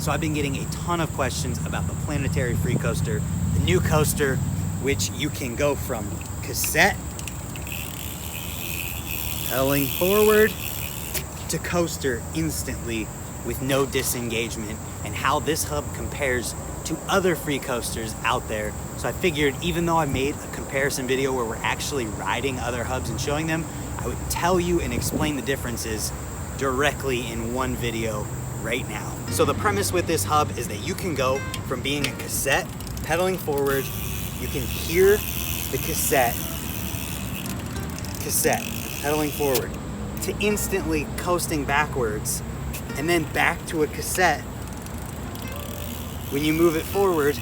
So I've been getting a ton of questions about the Planetary Freecoaster, the new coaster, which you can go from cassette, pedaling forward, to coaster instantly with no disengagement, and how this hub compares to other free coasters out there. So I figured, even though I made a comparison video where we're actually riding other hubs and showing them, I would tell you and explain the differences directly in one video right now. So the premise with this hub is that you can go from being a cassette, pedaling forward, you can hear the cassette, pedaling forward, to instantly coasting backwards, and then back to a cassette when you move it forward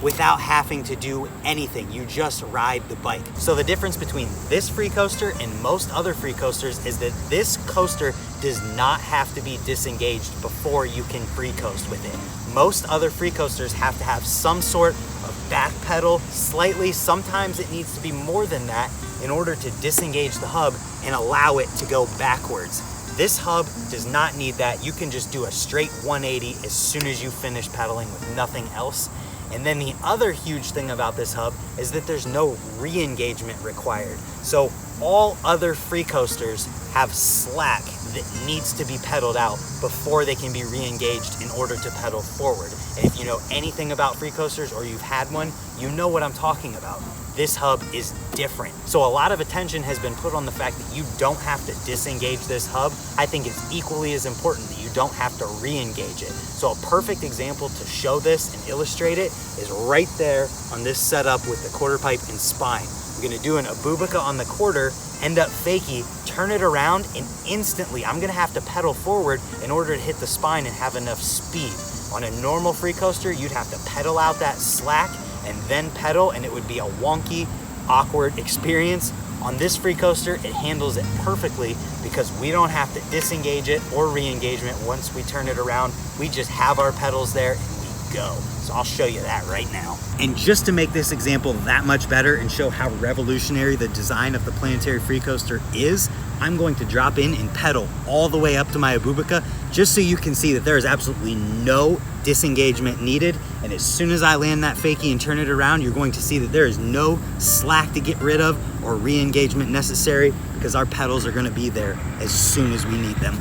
without having to do anything. You just ride the bike. So the difference between this free coaster and most other free coasters is that this coaster does not have to be disengaged before you can free coast with it. Most other free coasters have to have some sort of back pedal, slightly, sometimes it needs to be more than that in order to disengage the hub and allow it to go backwards. This hub does not need that. You can just do a straight 180 as soon as you finish pedaling with nothing else. And then the other huge thing about this hub is that there's no re-engagement required. So all other free coasters have slack that needs to be pedaled out before they can be re-engaged in order to pedal forward. And if you know anything about free coasters or you've had one, you know what I'm talking about. This hub is different. So a lot of attention has been put on the fact that you don't have to disengage this hub. I think it's equally as important that you don't have to re-engage it. So a perfect example to show this and illustrate it is right there on this setup with the quarter pipe and spine. I'm gonna do an abubica on the quarter, end up fakie, turn it around, and instantly I'm gonna have to pedal forward in order to hit the spine and have enough speed. On a normal free coaster, you'd have to pedal out that slack and then pedal, and it would be a wonky, awkward experience. On this free coaster, it handles it perfectly because we don't have to disengage it or re-engagement once we turn it around. We just have our pedals there and we go. So I'll show you that right now. And just to make this example that much better and show how revolutionary the design of the Planetary Freecoaster is, I'm going to drop in and pedal all the way up to my abubica just so you can see that there is absolutely no disengagement needed. And as soon as I land that fakie and turn it around, you're going to see that there is no slack to get rid of or re-engagement necessary because our pedals are going to be there as soon as we need them.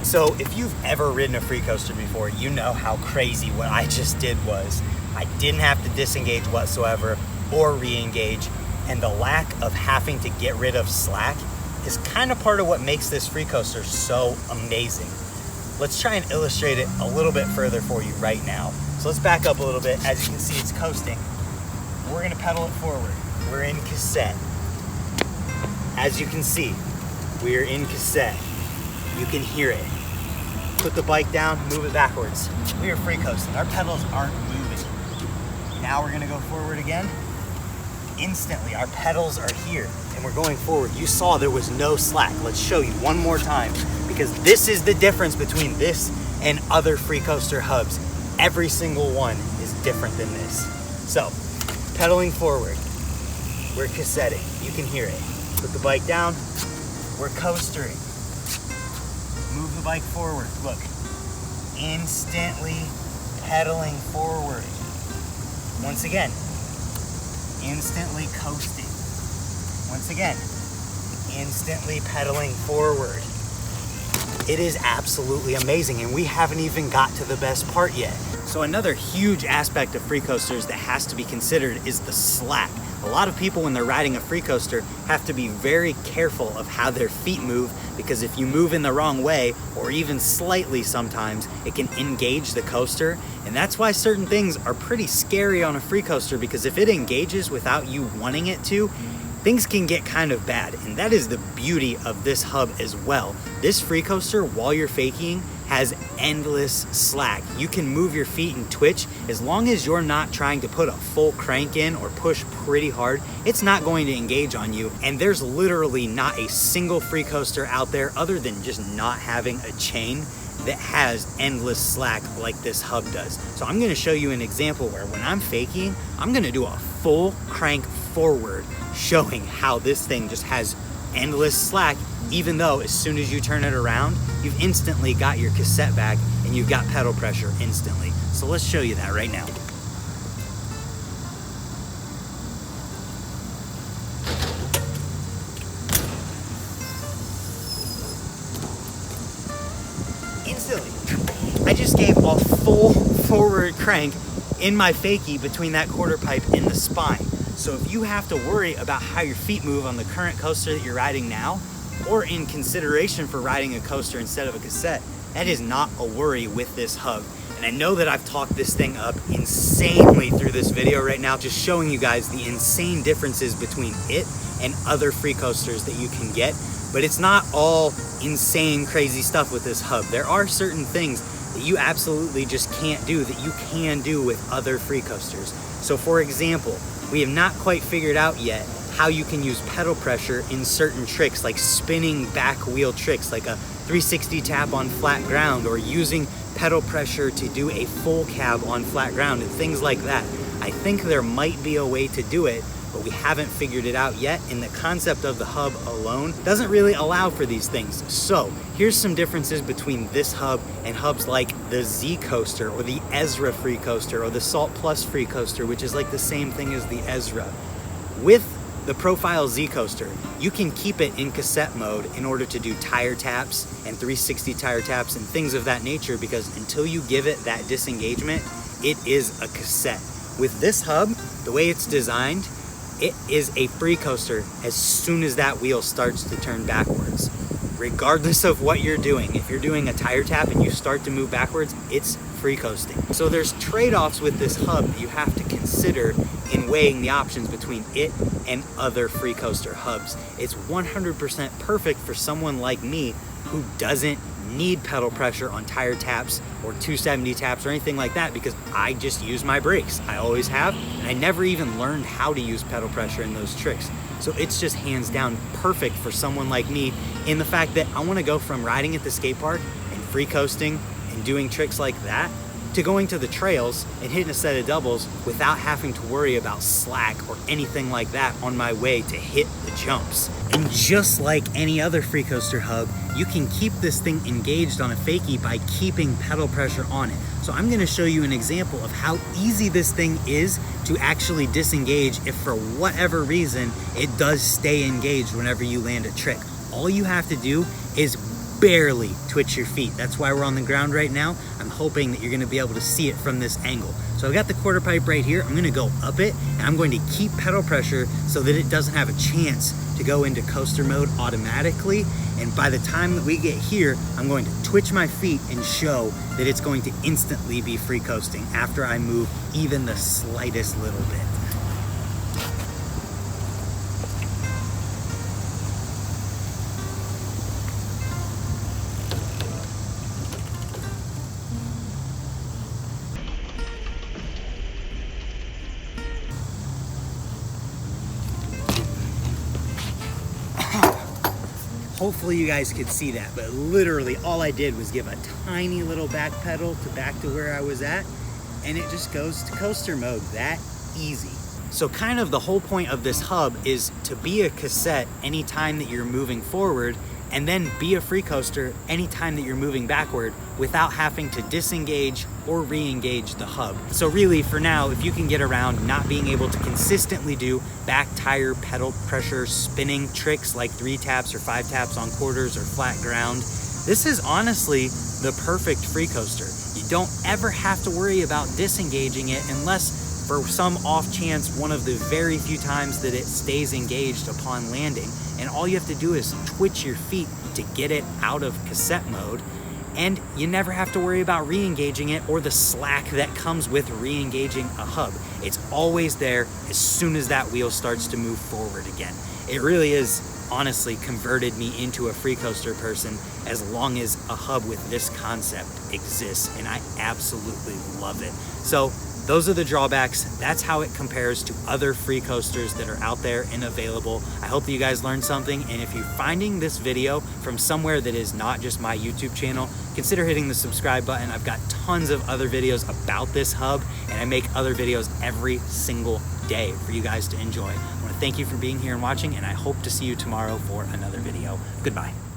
So if you've ever ridden a free coaster before, you know how crazy what I just did was. I didn't have to disengage whatsoever or re-engage, and the lack of having to get rid of slack is kind of part of what makes this free coaster so amazing. Let's try and illustrate it a little bit further for you right now. So let's back up a little bit. As you can see, it's coasting. We're gonna pedal it forward. We're in cassette. As you can see, we're in cassette. You can hear it. Put the bike down, move it backwards. We are free coasting. Our pedals aren't moving. Now we're gonna go forward again. Instantly, our pedals are here and we're going forward. You saw there was no slack. Let's show you one more time because this is the difference between this and other free coaster hubs. Every single one is different than this. So, pedaling forward, we're cassetting. You can hear it. Put the bike down, we're coastering. Move the bike forward, look. Instantly pedaling forward. Once again, instantly coasting. Once again, instantly pedaling forward. It is absolutely amazing, and we haven't even got to the best part yet. So another huge aspect of free coasters that has to be considered is the slack. A lot of people when they're riding a free coaster have to be very careful of how their feet move because if you move in the wrong way or even slightly sometimes, it can engage the coaster. And that's why certain things are pretty scary on a free coaster because if it engages without you wanting it to, things can get kind of bad. And that is the beauty of this hub as well. This free coaster, while you're faking, has endless slack. You can move your feet and twitch as long as you're not trying to put a full crank in or push pretty hard. It's not going to engage on you. And there's literally not a single free coaster out there other than just not having a chain that has endless slack like this hub does. So I'm gonna show you an example where when I'm faking, I'm gonna do a full crank forward, showing how this thing just has endless slack, even though as soon as you turn it around, you've instantly got your cassette back and you've got pedal pressure instantly. So let's show you that right now. Instantly, I just gave a full forward crank in my fakie between that quarter pipe and the spine. So if you have to worry about how your feet move on the current coaster that you're riding now, or in consideration for riding a coaster instead of a cassette, that is not a worry with this hub. And I know that I've talked this thing up insanely through this video right now, just showing you guys the insane differences between it and other free coasters that you can get. But it's not all insane, crazy stuff with this hub. There are certain things that you absolutely just can't do that you can do with other free coasters. So for example, we have not quite figured out yet how you can use pedal pressure in certain tricks, like spinning back wheel tricks, like a 360 tap on flat ground, or using pedal pressure to do a full cab on flat ground and things like that. I think there might be a way to do it, but we haven't figured it out yet, and the concept of the hub alone doesn't really allow for these things. So here's some differences between this hub and hubs like the Z Coaster or the Ezra Free Coaster or the Salt Plus Free Coaster, which is like the same thing as the Ezra. With the Profile Z Coaster, you can keep it in cassette mode in order to do tire taps and 360 tire taps and things of that nature, because until you give it that disengagement, it is a cassette. With this hub, the way it's designed, it is a free coaster as soon as that wheel starts to turn backwards. Regardless of what you're doing, if you're doing a tire tap and you start to move backwards, it's free coasting. So there's trade-offs with this hub that you have to consider in weighing the options between it and other free coaster hubs. It's 100% perfect for someone like me who doesn't need pedal pressure on tire taps or 270 taps or anything like that, because I just use my brakes. I always have, and I never even learned how to use pedal pressure in those tricks. So it's just hands down perfect for someone like me, in the fact that I want to go from riding at the skate park and free coasting and doing tricks like that to going to the trails and hitting a set of doubles without having to worry about slack or anything like that on my way to hit the jumps. And just like any other free coaster hub, you can keep this thing engaged on a fakie by keeping pedal pressure on it. So I'm gonna show you an example of how easy this thing is to actually disengage if for whatever reason it does stay engaged whenever you land a trick. All you have to do is barely twitch your feet. That's why we're on the ground right now. I'm hoping that you're gonna be able to see it from this angle. So I've got the quarter pipe right here. I'm gonna go up it, and I'm going to keep pedal pressure so that it doesn't have a chance to go into coaster mode automatically. And by the time that we get here, I'm going to twitch my feet and show that it's going to instantly be free coasting after I move even the slightest little bit. Hopefully you guys could see that, but literally all I did was give a tiny little back pedal to back to where I was at, and it just goes to coaster mode that easy. So kind of the whole point of this hub is to be a cassette anytime that you're moving forward, and then be a free coaster anytime that you're moving backward without having to disengage or re-engage the hub. So really for now, if you can get around not being able to consistently do back tire pedal pressure spinning tricks like 3 taps or 5 taps on quarters or flat ground, this is honestly the perfect free coaster. You don't ever have to worry about disengaging it unless for some off chance, one of the very few times that it stays engaged upon landing. And all you have to do is twitch your feet to get it out of cassette mode. And you never have to worry about re-engaging it or the slack that comes with re-engaging a hub. It's always there as soon as that wheel starts to move forward again. It really is honestly converted me into a free coaster person as long as a hub with this concept exists, and I absolutely love it. So those are the drawbacks. That's how it compares to other free coasters that are out there and available. I hope that you guys learned something, and if you're finding this video from somewhere that is not just my YouTube channel, consider hitting the subscribe button. I've got tons of other videos about this hub, and I make other videos every single day for you guys to enjoy. I want to thank you for being here and watching, and I hope to see you tomorrow for another video. Goodbye.